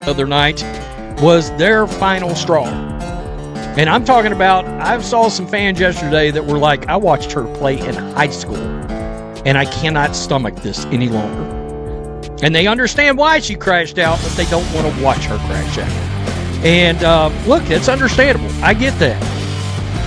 the other night was their final straw. And I'm talking about, I saw some fans yesterday that were like, I watched her play in high school, and I cannot stomach this any longer. And they understand why she crashed out, but they don't want to watch her crash out. And look, it's understandable. I get that.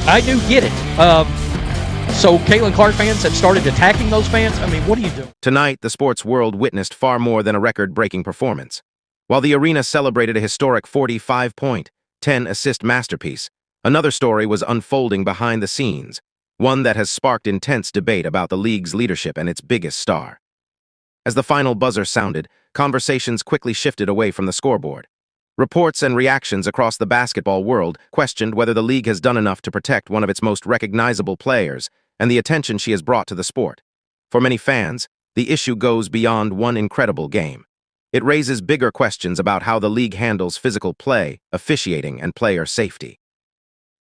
I do get it. So Caitlin Clark fans have started attacking those fans? I mean, what are you doing? Tonight, the sports world witnessed far more than a record-breaking performance. While the arena celebrated a historic 45-point, 10-assist masterpiece, another story was unfolding behind the scenes, one that has sparked intense debate about the league's leadership and its biggest star. As the final buzzer sounded, conversations quickly shifted away from the scoreboard. Reports and reactions across the basketball world questioned whether the league has done enough to protect one of its most recognizable players and the attention she has brought to the sport. For many fans, the issue goes beyond one incredible game. It raises bigger questions about how the league handles physical play, officiating, and player safety.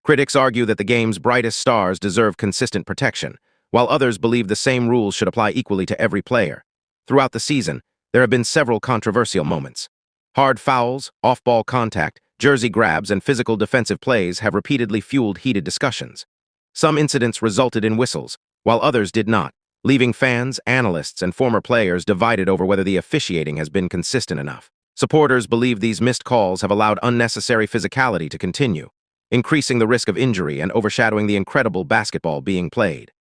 Critics argue that the game's brightest stars deserve consistent protection, while others believe the same rules should apply equally to every player. Throughout the season, there have been several controversial moments. Hard fouls, off-ball contact, jersey grabs, and physical defensive plays have repeatedly fueled heated discussions. Some incidents resulted in whistles, while others did not, leaving fans, analysts, and former players divided over whether the officiating has been consistent enough. Supporters believe these missed calls have allowed unnecessary physicality to continue, increasing the risk of injury and overshadowing the incredible basketball being played.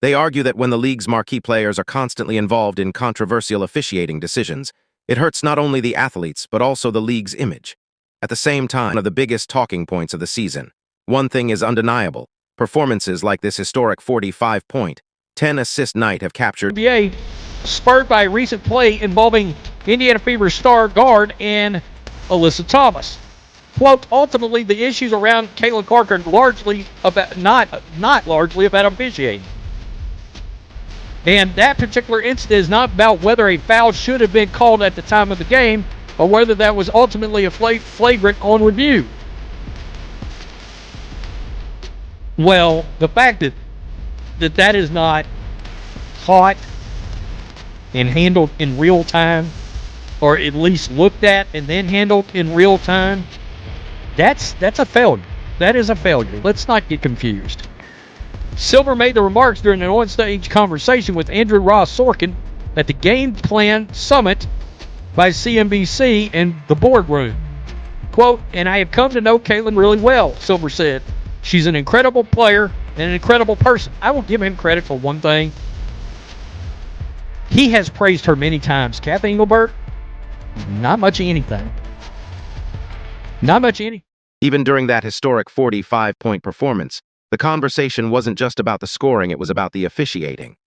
They argue that when the league's marquee players are constantly involved in controversial officiating decisions, it hurts not only the athletes but also the league's image. At the same time, one of the biggest talking points of the season, one thing is undeniable. Performances like this historic 45-point, 10-assist night have captured NBA, spurred by a recent play involving Indiana Fever star guard and Alyssa Thomas. Quote, ultimately, the issues around Caitlin Clark are largely about, not largely about officiating. And that particular incident is not about whether a foul should have been called at the time of the game or whether that was ultimately a flagrant on review. Well, the fact that is not caught and handled in real time, or at least looked at and then handled in real time, that's a failure. That is a failure. Let's not get confused. Silver made the remarks during an on-stage conversation with Andrew Ross Sorkin at the Game Plan Summit by CNBC in the boardroom. Quote, and I have come to know Caitlin really well, Silver said. She's an incredible player and an incredible person. I will give him credit for one thing. He has praised her many times. Kathy Engelbert, not much of anything. Not much of anything. Even during that historic 45-point performance, the conversation wasn't just about the scoring, it was about the officiating.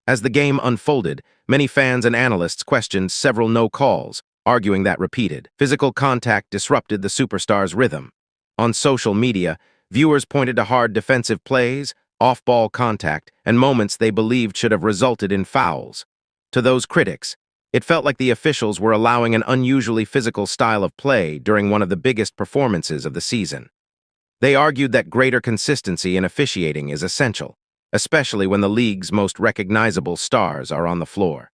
As the game unfolded, many fans and analysts questioned several no calls, arguing that repeated physical contact disrupted the superstar's rhythm. On social media, viewers pointed to hard defensive plays, off-ball contact, and moments they believed should have resulted in fouls. To those critics, it felt like the officials were allowing an unusually physical style of play during one of the biggest performances of the season. They argued that greater consistency in officiating is essential, especially when the league's most recognizable stars are on the floor.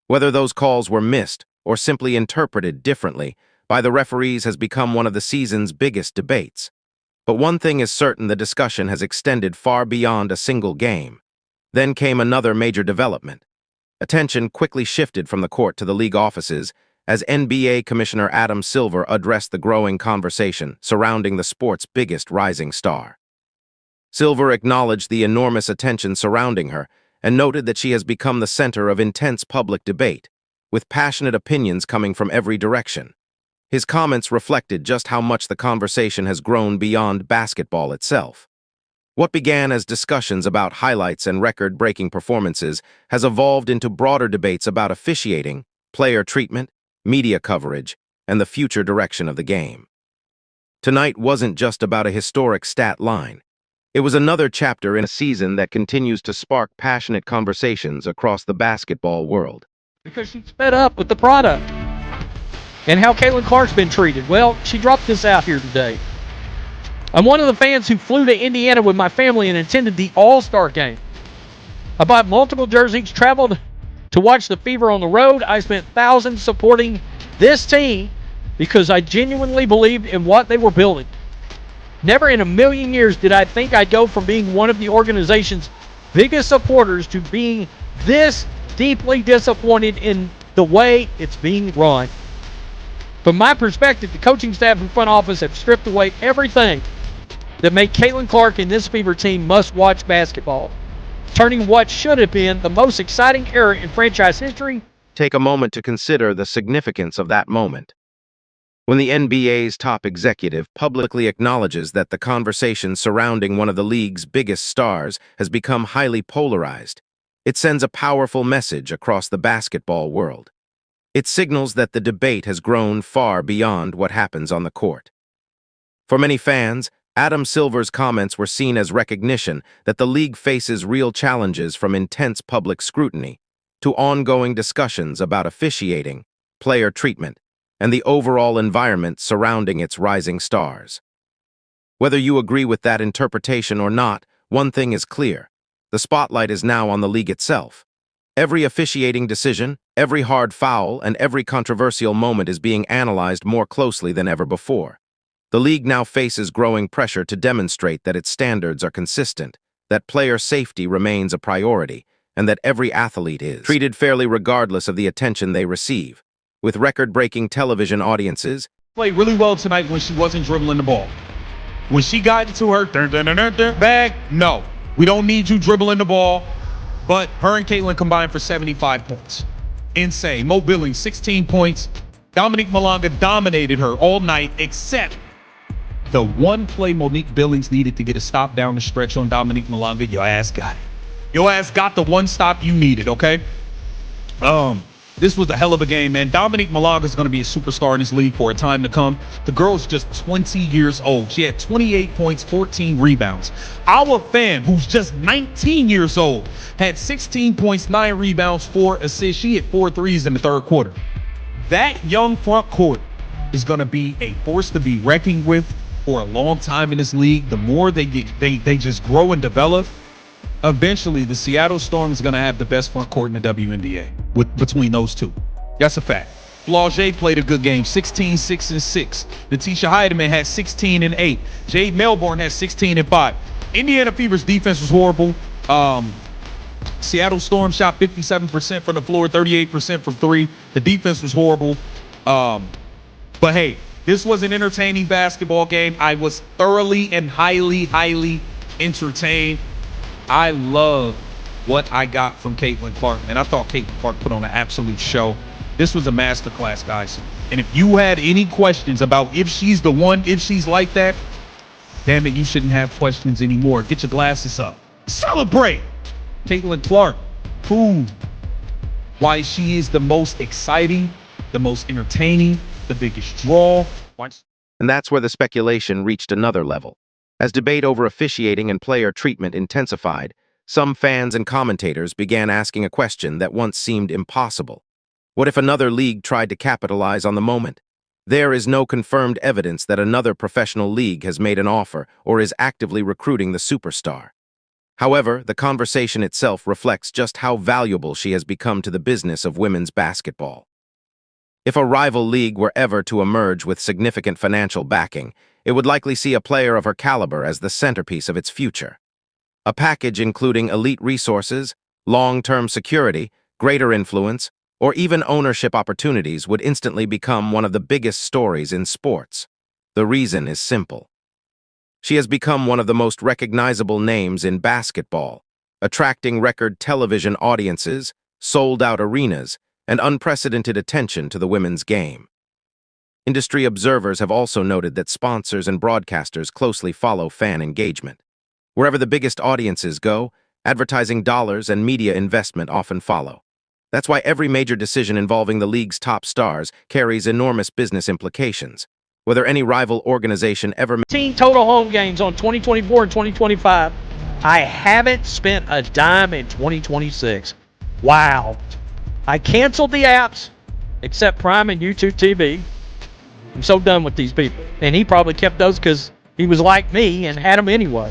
Whether those calls were missed or simply interpreted differently by the referees has become one of the season's biggest debates. But one thing is certain, the discussion has extended far beyond a single game. Then came another major development. Attention quickly shifted from the court to the league offices as NBA Commissioner Adam Silver addressed the growing conversation surrounding the sport's biggest rising star. Silver acknowledged the enormous attention surrounding her and noted that she has become the center of intense public debate, with passionate opinions coming from every direction. His comments reflected just how much the conversation has grown beyond basketball itself. What began as discussions about highlights and record-breaking performances has evolved into broader debates about officiating, player treatment, media coverage, and the future direction of the game. Tonight wasn't just about a historic stat line. It was another chapter in a season that continues to spark passionate conversations across the basketball world. Because she's fed up with the product and how Caitlin Clark's been treated. Well, she dropped this out here today. I'm one of the fans who flew to Indiana with my family and attended the All-Star game. I bought multiple jerseys, traveled to watch the Fever on the road. I spent thousands supporting this team because I genuinely believed in what they were building. Never in a million years did I think I'd go from being one of the organization's biggest supporters to being this deeply disappointed in the way it's being run. From my perspective, the coaching staff and front office have stripped away everything that made Caitlin Clark and this Fever team must-watch basketball, turning what should have been the most exciting era in franchise history. Take a moment to consider the significance of that moment. When the NBA's top executive publicly acknowledges that the conversation surrounding one of the league's biggest stars has become highly polarized, it sends a powerful message across the basketball world. It signals that the debate has grown far beyond what happens on the court. For many fans, Adam Silver's comments were seen as recognition that the league faces real challenges, from intense public scrutiny to ongoing discussions about officiating, player treatment, and the overall environment surrounding its rising stars. Whether you agree with that interpretation or not, one thing is clear: the spotlight is now on the league itself. Every officiating decision, every hard foul, and every controversial moment is being analyzed more closely than ever before. The league now faces growing pressure to demonstrate that its standards are consistent, that player safety remains a priority, and that every athlete is treated fairly regardless of the attention they receive. With record-breaking television audiences, played really well tonight when she wasn't dribbling the ball. When she got into her bag, no, we don't need you dribbling the ball. But her and Caitlin combined for 75 points. Insane. Mo Billings, 16 points. Dominique Malonga dominated her all night, except the one play Monique Billings needed to get a stop down the stretch on Dominique Malonga. Your ass got it. Your ass got the one stop you needed, okay? This was a hell of a game, man. Dominique Malonga is going to be a superstar in this league for a time to come. The girl's just 20 years old. She had 28 points, 14 rebounds. Our fan, who's just 19 years old, had 16 points, 9 rebounds, 4 assists. She hit 4 threes in the third quarter. That young front court is going to be a force to be reckoned with for a long time in this league. The more they just grow and develop, eventually the Seattle Storm is going to have the best front court in the WNBA between those two. That's a fact. Flau'jae played a good game, 16, 6, and 6. Natisha Hiedeman had 16 and 8. Jade Melbourne had 16 and 5. Indiana Fever's defense was horrible. Seattle Storm shot 57% from the floor, 38% from 3. The defense was horrible. But hey, this was an entertaining basketball game. I was thoroughly and highly entertained. I love what I got from Caitlin Clark, and I thought Caitlin Clark put on an absolute show. This was a masterclass, guys. And if you had any questions about if she's the one, if she's like that, damn it, you shouldn't have questions anymore. Get your glasses up. Celebrate Caitlin Clark. Prove why she is the most exciting, the most entertaining, the biggest draw. and that's where the speculation reached another level. As debate over officiating and player treatment intensified, some fans and commentators began asking a question that once seemed impossible. What if another league tried to capitalize on the moment? There is no confirmed evidence that another professional league has made an offer or is actively recruiting the superstar. However, the conversation itself reflects just how valuable she has become to the business of women's basketball. If a rival league were ever to emerge with significant financial backing, it would likely see a player of her caliber as the centerpiece of its future. A package including elite resources, long-term security, greater influence, or even ownership opportunities would instantly become one of the biggest stories in sports. The reason is simple. She has become one of the most recognizable names in basketball, attracting record television audiences, sold-out arenas, and unprecedented attention to the women's game. Industry observers have also noted that sponsors and broadcasters closely follow fan engagement. Wherever the biggest audiences go, advertising dollars and media investment often follow. That's why every major decision involving the league's top stars carries enormous business implications. Whether any rival organization ever 15 total home games on 2024 and 2025. I haven't spent a dime in 2026. Wow. I canceled the apps, except Prime and YouTube TV. I'm so done with these people. And he probably kept those because he was like me and had them anyway.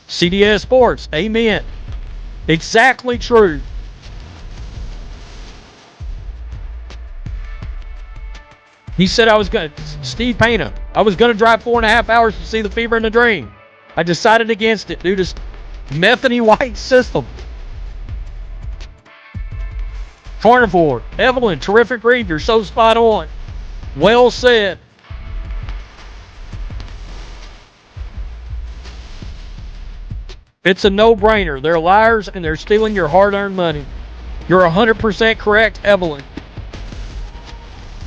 CDS Sports, amen. Exactly true. He said Steve Payne, I was going to drive 4.5 hours to see the Fever in the Dream. I decided against it due to Metheny White's system. Carnivore, Evelyn, terrific read. You're so spot on. Well said. It's a no-brainer. They're liars and they're stealing your hard-earned money. You're 100% correct, Evelyn.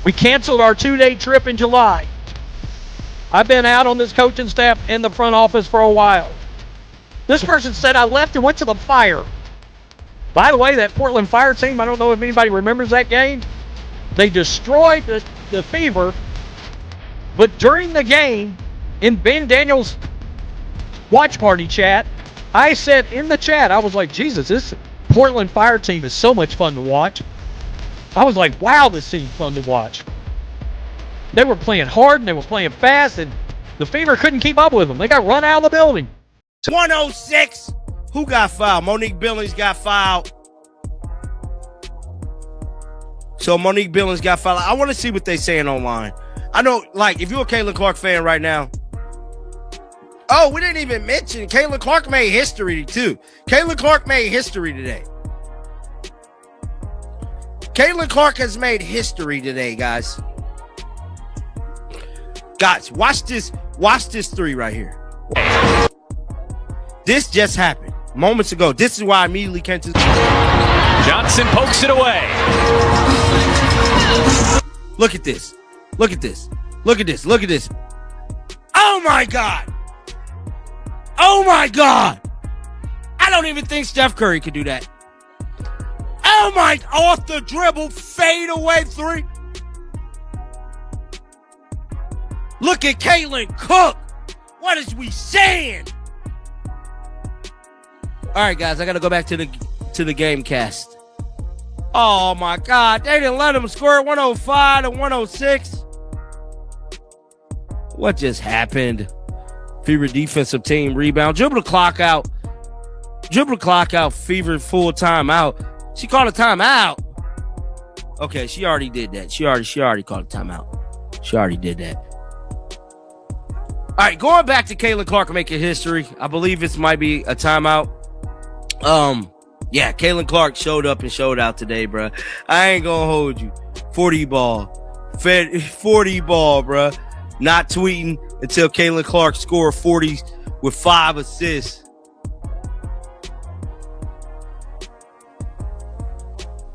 We canceled our 2-day trip in July. I've been out on this coaching staff in the front office for a while. This person said I left and went to the Fire. By the way, that Portland Fire team, I don't know if anybody remembers that game. They destroyed the Fever. But during the game, in Ben Daniels' watch party chat, I said in the chat, I was like, Jesus, this Portland Fire team is so much fun to watch. I was like, wow, this team's fun to watch. They were playing hard and they were playing fast, and the Fever couldn't keep up with them. They got run out of the building. 106. Who got fouled? Monique Billings got fouled. So Monique Billings got fouled. I want to see what they saying online. I know, like, if you're a Caitlin Clark fan right now. Oh, we didn't even mention Caitlin Clark made history too. Caitlin Clark made history today. Caitlin Clark has made history today, guys. Guys, watch this. Watch this three right here. This just happened moments ago. This is why I immediately came to. Johnson pokes it away. Look at this. Look at this. Look at this. Look at this. Oh my God. Oh my God. I don't even think Steph Curry could do that. Oh my, off the dribble, fade away three. Look at Caitlin Cook. What is we saying? All right, guys, I got to go back to the game cast. Oh my God, they didn't let him score 105 to 106. What just happened? Fever defensive team rebound. Dribble the clock out. Dribble the clock out. Fever full timeout. She called a timeout. Okay, she already did that. She already called a timeout. She already did that. All right, going back to Caitlin Clark making history. I believe this might be a timeout. Yeah, Caitlin Clark showed up and showed out today, bro. I ain't gonna hold you. 40 ball. 40 ball, bro. Not tweeting until Caitlin Clark scored 40 with 5 assists.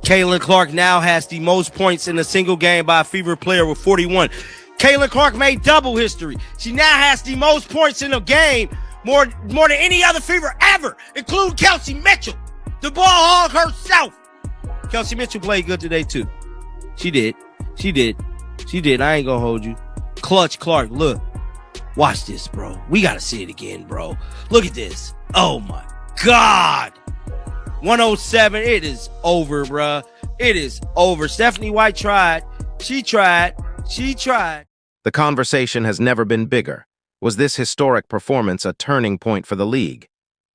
Caitlin Clark now has the most points in a single game by a Fever player with 41. Caitlin Clark made double history. She now has the most points in a game, more than any other Fever ever, including Kelsey Mitchell, the ball hog herself. Kelsey Mitchell played good today too. She did. I ain't gonna hold you. Clutch Clark, look. Watch this, bro. We gotta see it again, bro. Look at this. Oh my God. 107. It is over, bruh. It is over. Stephanie White tried. She tried. The conversation has never been bigger. Was this historic performance a turning point for the league?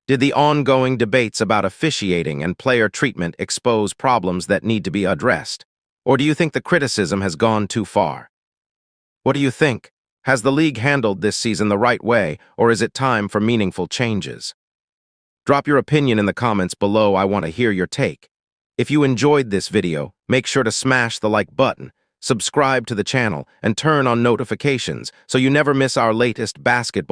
Did the ongoing debates about officiating and player treatment expose problems that need to be addressed? Or do you think the criticism has gone too far? What do you think? Has the league handled this season the right way, or is it time for meaningful changes? Drop your opinion in the comments below. I want to hear your take. If you enjoyed this video, make sure to smash the like button, subscribe to the channel, and turn on notifications so you never miss our latest basketball